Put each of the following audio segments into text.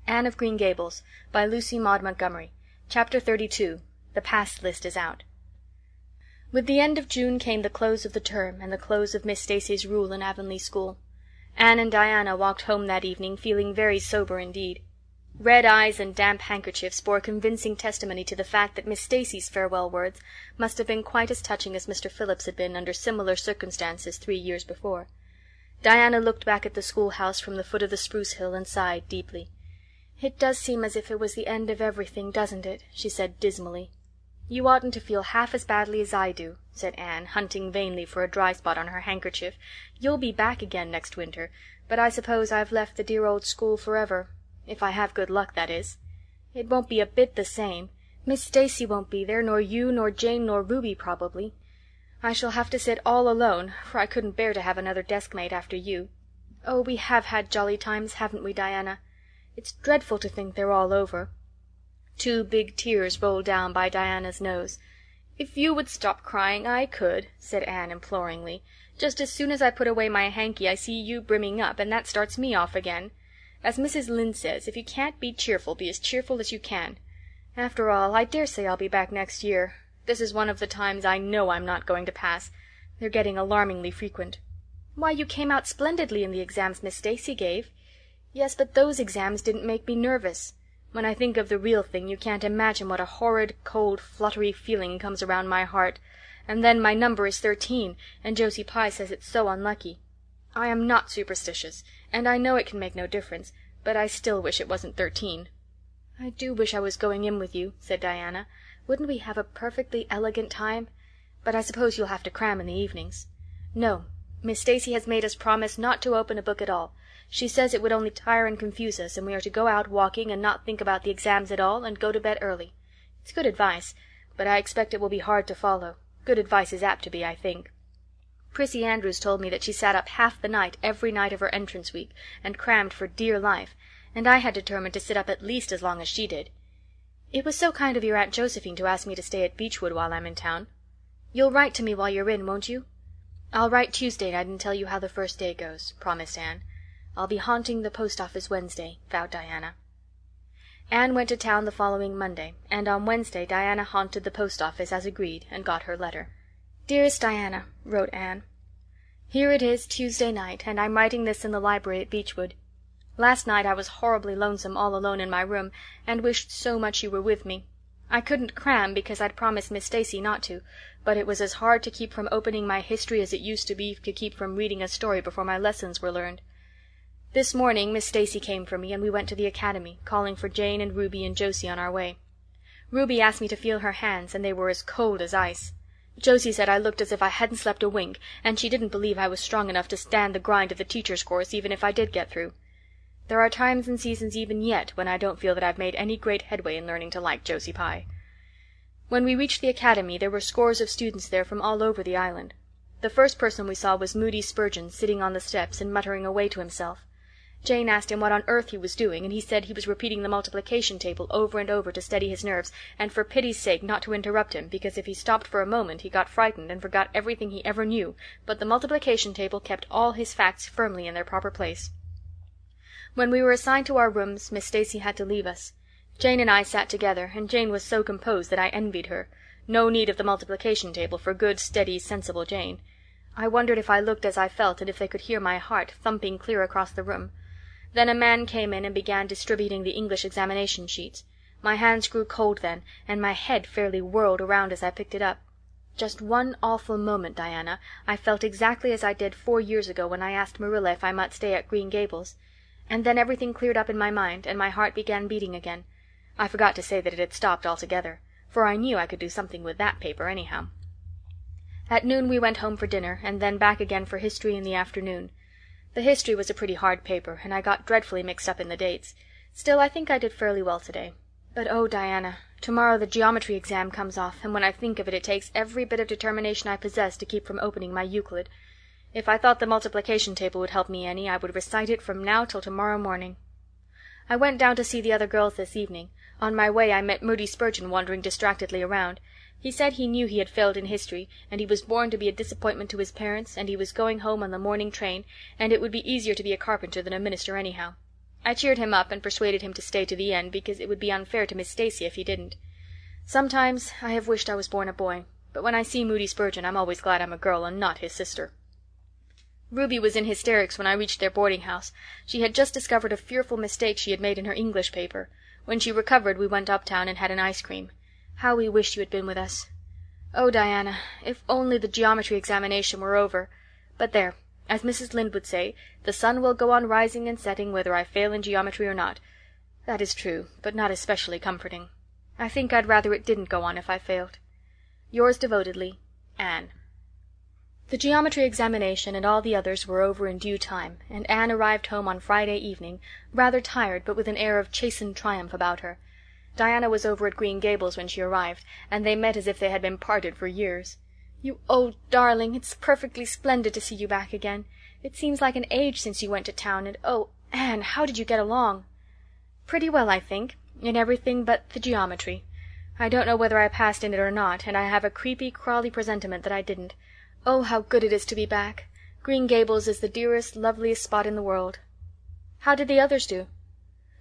Anne of Green Gables, by Lucy Maud Montgomery. Chapter 32. The Pass List is Out. With the end of June came the close of the term and the close of Miss Stacy's rule in Avonlea school. Anne and Diana walked home that evening feeling very sober indeed. Red eyes and damp handkerchiefs bore convincing testimony to the fact that Miss Stacy's farewell words must have been quite as touching as Mr. Phillips had been under similar circumstances 3 years before. Diana looked back at the schoolhouse from the foot of the spruce hill and sighed deeply. "It does seem as if it was the end of everything, doesn't it?" she said dismally. "You oughtn't to feel half as badly as I do," said Anne, hunting vainly for a dry spot on her handkerchief. "You'll be back again next winter, but I suppose I've left the dear old school forever. If I have good luck, that is. It won't be a bit the same. Miss Stacy won't be there, nor you, nor Jane, nor Ruby, probably. I shall have to sit all alone, for I couldn't bear to have another deskmate after you. Oh, we have had jolly times, haven't we, Diana? It's dreadful to think they're all over." 2 big tears rolled down by Diana's nose. "If you would stop crying, I could," said Anne imploringly. "Just as soon as I put away my hanky I see you brimming up, and that starts me off again. As Mrs. Lynde says, if you can't be as cheerful as you can. After all, I dare say I'll be back next year. This is one of the times I know I'm not going to pass. They're getting alarmingly frequent." "Why, you came out splendidly in the exams Miss Stacy gave." "Yes, but those exams didn't make me nervous. When I think of the real thing you can't imagine what a horrid, cold, fluttery feeling comes around my heart. And then my number is 13, and Josie Pye says it's so unlucky. I am not superstitious, and I know it can make no difference, but I still wish it wasn't 13. "I do wish I was going in with you," said Diana. "Wouldn't we have a perfectly elegant time? But I suppose you'll have to cram in the evenings." "No. Miss Stacy has made us promise not to open a book at all. She says it would only tire and confuse us, and we are to go out walking and not think about the exams at all, and go to bed early. It's good advice, but I expect it will be hard to follow. Good advice is apt to be, I think. Prissy Andrews told me that she sat up half the night every night of her entrance week, and crammed for dear life, and I had determined to sit up at least as long as she did. It was so kind of your Aunt Josephine to ask me to stay at Beechwood while I'm in town. You'll write to me while you're in, won't you?" "I'll write Tuesday night and tell you how the first day goes," promised Anne. "I'll be haunting the post office Wednesday," vowed Diana. Anne went to town the following Monday, and on Wednesday Diana haunted the post office as agreed and got her letter. "Dearest Diana," wrote Anne, "here it is Tuesday night, and I'm writing this in the library at Beechwood. Last night I was horribly lonesome all alone in my room, and wished so much you were with me. I couldn't cram because I'd promised Miss Stacy not to, but it was as hard to keep from opening my history as it used to be to keep from reading a story before my lessons were learned. This morning Miss Stacy came for me, and we went to the academy, calling for Jane and Ruby and Josie on our way. Ruby asked me to feel her hands, and they were as cold as ice. Josie said I looked as if I hadn't slept a wink, and she didn't believe I was strong enough to stand the grind of the teacher's course even if I did get through. There are times and seasons even yet when I don't feel that I've made any great headway in learning to like Josie Pye. When we reached the academy there were scores of students there from all over the island. The first person we saw was Moody Spurgeon, sitting on the steps and muttering away to himself. Jane asked him what on earth he was doing, and he said he was repeating the multiplication table over and over to steady his nerves, and for pity's sake not to interrupt him, because if he stopped for a moment he got frightened and forgot everything he ever knew, but the multiplication table kept all his facts firmly in their proper place. When we were assigned to our rooms, Miss Stacy had to leave us. Jane and I sat together, and Jane was so composed that I envied her. No need of the multiplication table for good, steady, sensible Jane. I wondered if I looked as I felt, and if they could hear my heart thumping clear across the room. Then a man came in and began distributing the English examination sheets. My hands grew cold then, and my head fairly whirled around as I picked it up. Just one awful moment, Diana, I felt exactly as I did 4 years ago when I asked Marilla if I might stay at Green Gables. And then everything cleared up in my mind, and my heart began beating again. I forgot to say that it had stopped altogether, for I knew I could do something with that paper anyhow. At noon we went home for dinner, and then back again for history in the afternoon. The history was a pretty hard paper, and I got dreadfully mixed up in the dates. Still, I think I did fairly well today. But oh, Diana, tomorrow the geometry exam comes off, and when I think of it, it takes every bit of determination I possess to keep from opening my Euclid. If I thought the multiplication table would help me any, I would recite it from now till tomorrow morning. I went down to see the other girls this evening. On my way I met Moody Spurgeon wandering distractedly around. He said he knew he had failed in history, and he was born to be a disappointment to his parents, and he was going home on the morning train, and it would be easier to be a carpenter than a minister anyhow. I cheered him up and persuaded him to stay to the end because it would be unfair to Miss Stacy if he didn't. Sometimes I have wished I was born a boy, but when I see Moody Spurgeon I'm always glad I'm a girl and not his sister. Ruby was in hysterics when I reached their boarding-house. She had just discovered a fearful mistake she had made in her English paper. When she recovered we went uptown and had an ice cream. How we wished you had been with us. Oh, Diana, if only the geometry examination were over. But there, as Mrs. Lynde would say, the sun will go on rising and setting whether I fail in geometry or not. That is true, but not especially comforting. I think I'd rather it didn't go on if I failed. Yours devotedly, Anne. The geometry examination and all the others were over in due time, and Anne arrived home on Friday evening, rather tired but with an air of chastened triumph about her. Diana was over at Green Gables when she arrived, and they met as if they had been parted for years. "You old darling, it's perfectly splendid to see you back again. It seems like an age since you went to town, and oh, Anne, how did you get along?" "Pretty well, I think, in everything but the geometry. I don't know whether I passed in it or not, and I have a creepy, crawly presentiment that I didn't. Oh, how good it is to be back! Green Gables is the dearest, loveliest spot in the world." "How did the others do?"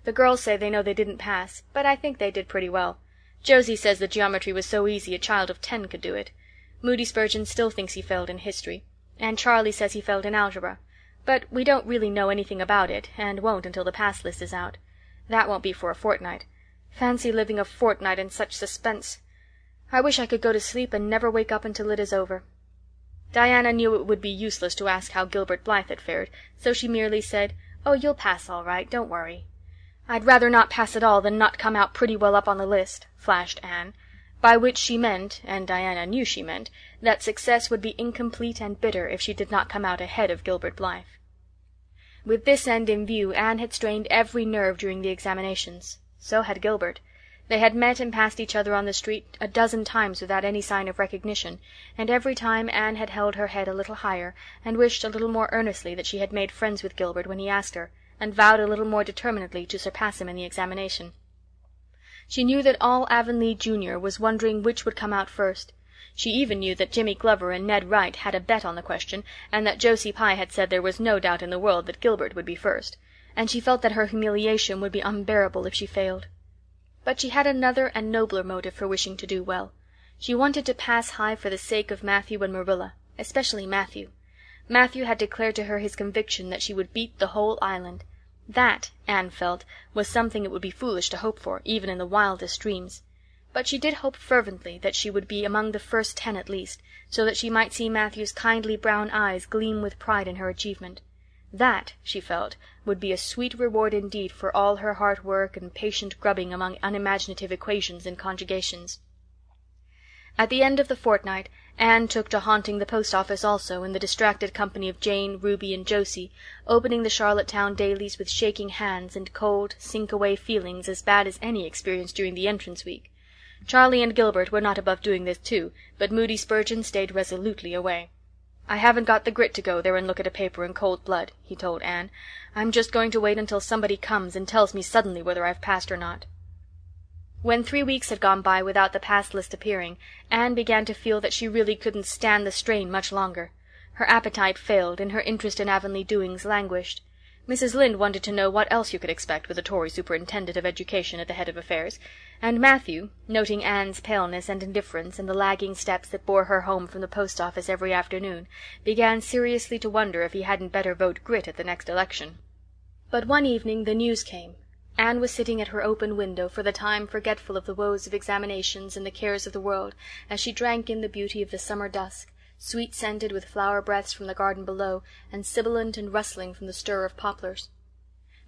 "The girls say they know they didn't pass, but I think they did pretty well. Josie says the geometry was so easy a child of 10 could do it. Moody Spurgeon still thinks he failed in history, and Charlie says he failed in algebra. But we don't really know anything about it, and won't until the pass list is out. That won't be for a fortnight. Fancy living a fortnight in such suspense. I wish I could go to sleep and never wake up until it is over." Diana knew it would be useless to ask how Gilbert Blythe had fared, so she merely said, "Oh, you'll pass all right, don't worry." "I'd rather not pass at all than not come out pretty well up on the list," flashed Anne, by which she meant, and Diana knew she meant, that success would be incomplete and bitter if she did not come out ahead of Gilbert Blythe. With this end in view Anne had strained every nerve during the examinations. So had Gilbert. They had met and passed each other on the street a dozen times without any sign of recognition, and every time Anne had held her head a little higher, and wished a little more earnestly that she had made friends with Gilbert when he asked her, and vowed a little more determinedly to surpass him in the examination. She knew that all Avonlea Junior was wondering which would come out first. She even knew that Jimmy Glover and Ned Wright had a bet on the question, and that Josie Pye had said there was no doubt in the world that Gilbert would be first, and she felt that her humiliation would be unbearable if she failed. But she had another and nobler motive for wishing to do well. She wanted to pass high for the sake of Matthew and Marilla, especially Matthew. Matthew had declared to her his conviction that she would beat the whole island. That, Anne felt, was something it would be foolish to hope for, even in the wildest dreams. But she did hope fervently that she would be among the first 10 at least, so that she might see Matthew's kindly brown eyes gleam with pride in her achievement. That, she felt, would be a sweet reward indeed for all her hard work and patient grubbing among unimaginative equations and conjugations. At the end of the fortnight Anne took to haunting the post office also, in the distracted company of Jane, Ruby, and Josie, opening the Charlottetown dailies with shaking hands and cold, sink-away feelings as bad as any experienced during the entrance week. Charlie and Gilbert were not above doing this too, but Moody Spurgeon stayed resolutely away. "I haven't got the grit to go there and look at a paper in cold blood," he told Anne. "I'm just going to wait until somebody comes and tells me suddenly whether I've passed or not." When 3 weeks had gone by without the pass list appearing, Anne began to feel that she really couldn't stand the strain much longer. Her appetite failed, and her interest in Avonlea doings languished. Mrs. Lynde wanted to know what else you could expect with a Tory superintendent of education at the head of affairs, and Matthew, noting Anne's paleness and indifference and the lagging steps that bore her home from the post office every afternoon, began seriously to wonder if he hadn't better vote Grit at the next election. But one evening the news came. Anne was sitting at her open window, for the time forgetful of the woes of examinations and the cares of the world, as she drank in the beauty of the summer dusk, sweet-scented with flower breaths from the garden below, and sibilant and rustling from the stir of poplars.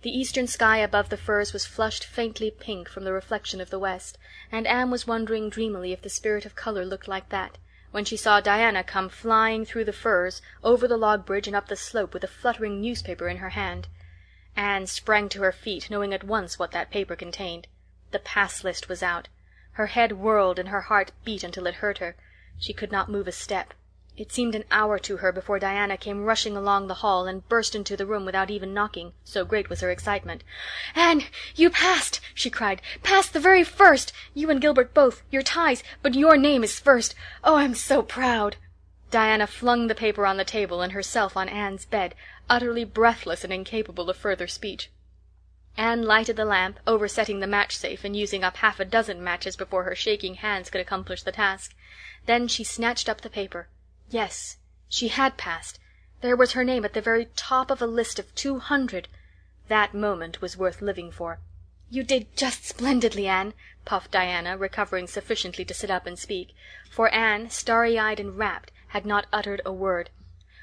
The eastern sky above the firs was flushed faintly pink from the reflection of the west, and Anne was wondering dreamily if the spirit of color looked like that, when she saw Diana come flying through the firs, over the log bridge and up the slope with a fluttering newspaper in her hand. Anne sprang to her feet, knowing at once what that paper contained. The pass list was out. Her head whirled and her heart beat until it hurt her. She could not move a step. It seemed an hour to her before Diana came rushing along the hall and burst into the room without even knocking, so great was her excitement. "Anne, you passed!" she cried. "Passed the very first! You and Gilbert both. Your ties, but your name is first. Oh, I'm so proud!" Diana flung the paper on the table and herself on Anne's bed, utterly breathless and incapable of further speech. Anne lighted the lamp, oversetting the match-safe and using up half a dozen matches before her shaking hands could accomplish the task. Then she snatched up the paper. Yes, she had passed. There was her name at the very top of a list of 200. That moment was worth living for. "You did just splendidly, Anne," puffed Diana, recovering sufficiently to sit up and speak, for Anne, starry-eyed and rapt, had not uttered a word.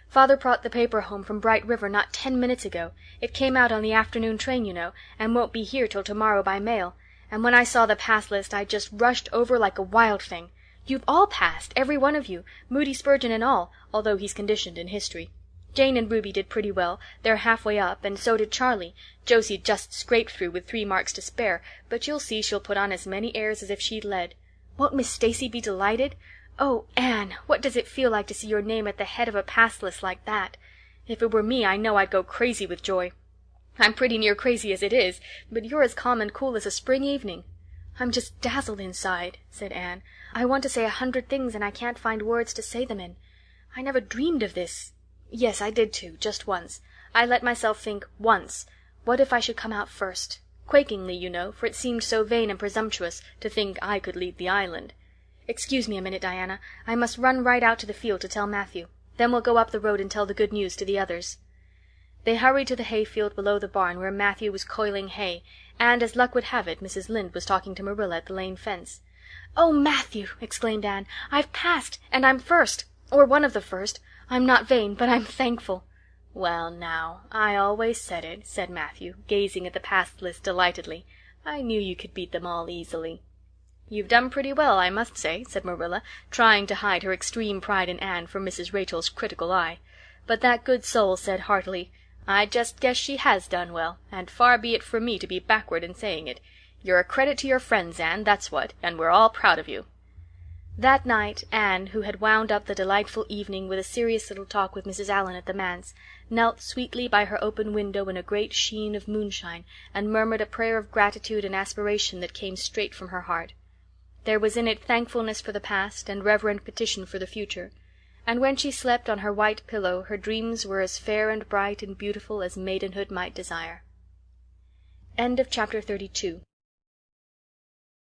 "Father brought the paper home from Bright River not 10 minutes ago. It came out on the afternoon train, you know, and won't be here till tomorrow by mail. And when I saw the pass list I just rushed over like a wild thing. You've all passed, every one of you, Moody Spurgeon and all, although he's conditioned in history. Jane and Ruby did pretty well. They're halfway up, and so did Charlie. Josie just scraped through with 3 marks to spare, but you'll see she'll put on as many airs as if she'd led. Won't Miss Stacy be delighted? Oh, Anne, what does it feel like to see your name at the head of a pass list like that? If it were me, I know I'd go crazy with joy. I'm pretty near crazy as it is, but you're as calm and cool as a spring evening." "I'm just dazzled inside," said Anne. "I want to say 100 things, and I can't find words to say them in. I never dreamed of this. Yes, I did too, just once. I let myself think once, what if I should come out first? Quakingly, you know, for it seemed so vain and presumptuous to think I could lead the island. Excuse me a minute, Diana. I must run right out to the field to tell Matthew. Then we'll go up the road and tell the good news to the others." They hurried to the hayfield below the barn where Matthew was coiling hay, and, as luck would have it, Mrs. Lynde was talking to Marilla at the lane fence. "Oh, Matthew," exclaimed Anne, "I've passed, and I'm first, or one of the first. I'm not vain, but I'm thankful." "Well, now, I always said it," said Matthew, gazing at the pass list delightedly. "I knew you could beat them all easily." "You've done pretty well, I must say," said Marilla, trying to hide her extreme pride in Anne from Mrs. Rachel's critical eye. But that good soul said heartily, "I just guess she has done well, and far be it from me to be backward in saying it. You're a credit to your friends, Anne, that's what, and we're all proud of you." That night Anne, who had wound up the delightful evening with a serious little talk with Mrs. Allan at the manse, knelt sweetly by her open window in a great sheen of moonshine and murmured a prayer of gratitude and aspiration that came straight from her heart. There was in it thankfulness for the past and reverent petition for the future, and when she slept on her white pillow her dreams were as fair and bright and beautiful as maidenhood might desire. End of chapter 32.